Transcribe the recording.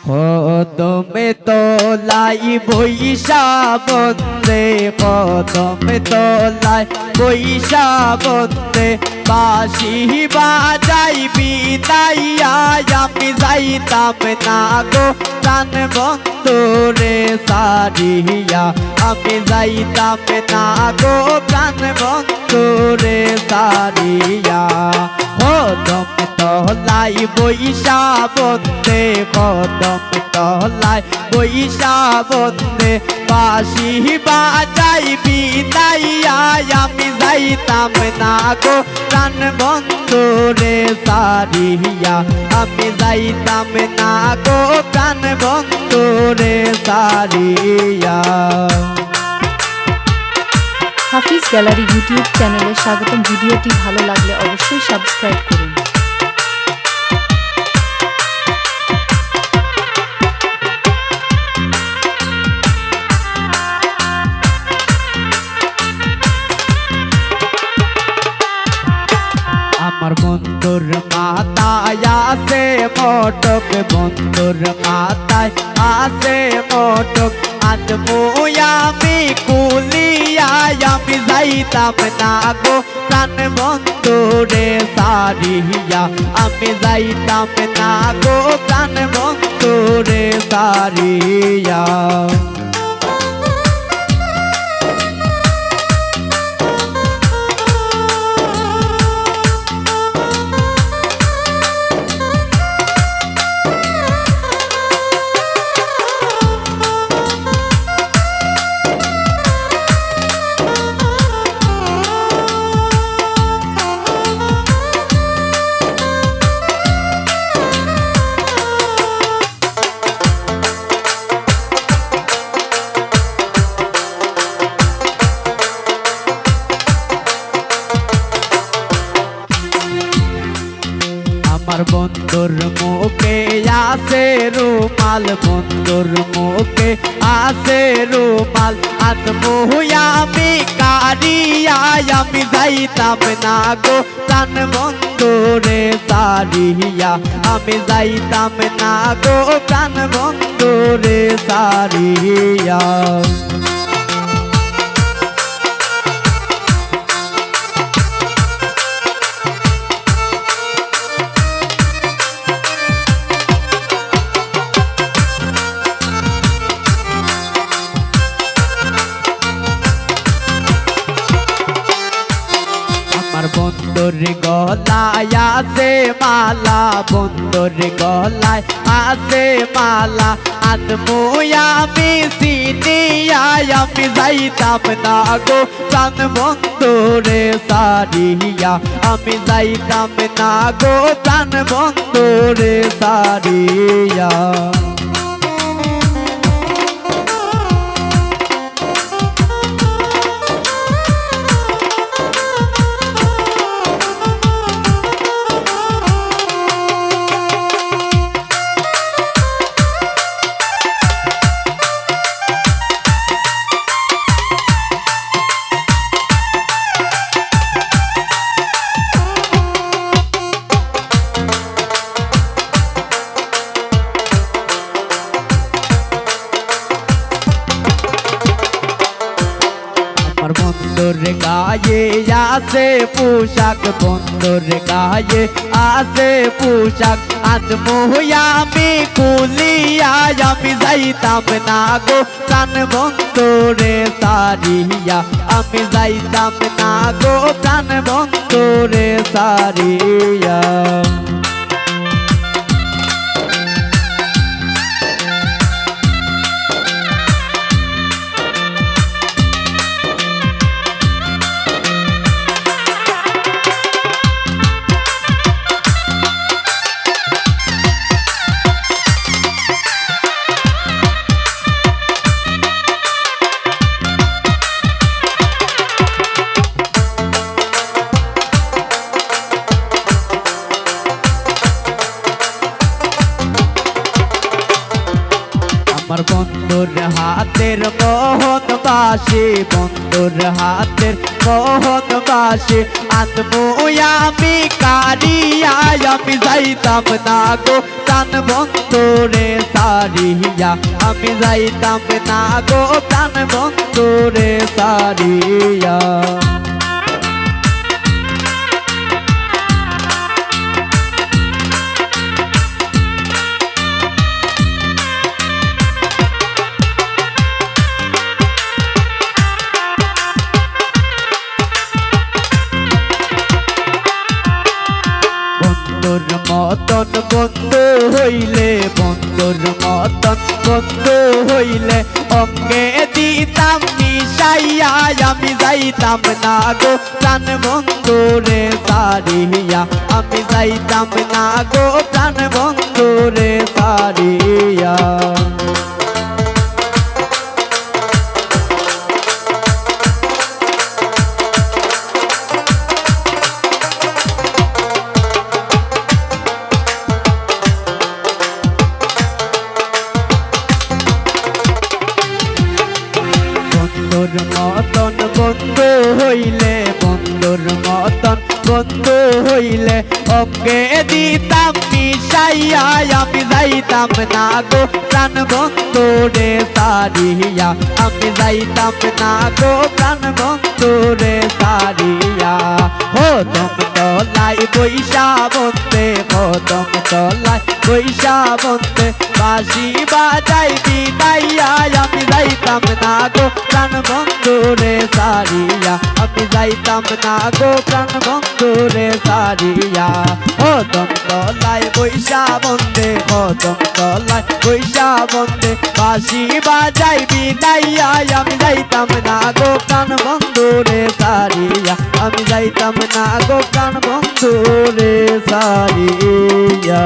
কদমে তলাই বৈশা বন্দে কদমে তলাই বৈশা বন্দে বাঁশি বাজাই বিদাইয়া আমি যাইতাম না গো প্রাণ বন্ধুরে সারিয়া আমি যাইতাম না গো প্রাণ বন্ধুরে সারিয়া কদমে তলাই বৈশা বন্দে কদমে তলাই বৈশা বন্দে বাঁশি বাজাই বিদাইয়া আমি যাইতাম না গো প্রাণ বন্ধুরে সারিয়া আমি যাইতাম না গো প্রাণ বন্ধুরে সারিয়া। হাফিজ গ্যালারি ইউটিউব চ্যানেলে স্বাগতম। ভিডিওটি ভালো লাগলে অবশ্যই সাবস্ক্রাইব করুন। আমার বন্ধুর মাথায় আছে মটক বন্ধুর মাথায় আছে মটক আজ আমি কুলিয়া আমি যাইতাম না গো প্রাণ বন্ধুরে সারিয়া আমি যাইতাম না গো প্রাণ বন্ধুরে সারিয়া। আমার বন্ধুর মুখে আছে রুমাল বন্ধুর মুখে আছে রুমাল আত্মহুয়া আমি কারিয়া আমি যাইতাম না গো প্রাণ বন্ধুরে সারিয়া আমি যাইতাম না গো প্রাণ বন্ধুরে সারিয়া। আমার বন্ধুর গলায় আছে মালা বন্ধুর গলায় আছে মালা আত্ময়া আমি সিনিয়া আমি যাইতাম না গো প্রাণ বন্ধুরে সারিয়া আমি যাইতাম না গো প্রাণ বন্ধুরে সারিয়া। আমার বন্ধুর গায়ে আছে পোশাক বন্ধুর গায়ে আছে পোশাক আত্মহুয়া আমি কুলিয়া আমি যাইতাম না গো প্রাণ বন্ধুরে সারিয়া আমি যাইতাম না গো প্রাণ বন্ধুরে সারিয়া। আমার বন্ধুর হাতের মোহন বাসি বন্ধুর হাতের মোহন বাসি আত্ময়া আমি কারিয়া আমি যাইতাম না গো প্রাণ বন্ধুরে সারিয়া আমি যাইতাম না গো প্রাণ বন্ধু রে সারিয়া বন্ধুর মতন বন্ধু হইলে বন্ধুর মতন বন্ধু হইলে অঙ্গে দিতাম মিশাইয়া আমি যাইতাম না গো প্রাণ বন্ধু রে সারিয়া আমি যাইতাম না গো প্রাণ বন্ধু রে সারিয়া বন্ধুর মতন বন্ধু হইলে বন্ধুর মতন বন্ধু হইলে অঙ্গে দিতাম মিশাইয়া আমি যাইতাম না গো প্রাণ বন্ধু রে সারিয়া আমি যাইতাম না গো প্রাণ বন্ধু রে সারিয়া হদম তলাই বৈশা বন্ধে হদম তলাই বৈশা বন্ধে বাঁশি বাজাই বিদাইয়া আমি যাইতাম না গো প্রাণ বন্ধু রে সারিয়া আমি যাইতাম না গো প্রাণ বন্ধু রে সারিয়া হদম তলাই বৈশা বন্ধে হদম তলাই বৈশা বন্ধে বাঁশি বাজাই বিদাইয়া আমি যাইতাম না গো প্রাণ বন্ধু রে সারিয়া আমি যাইতাম না গো প্রাণ বন্ধু রে সারিয়া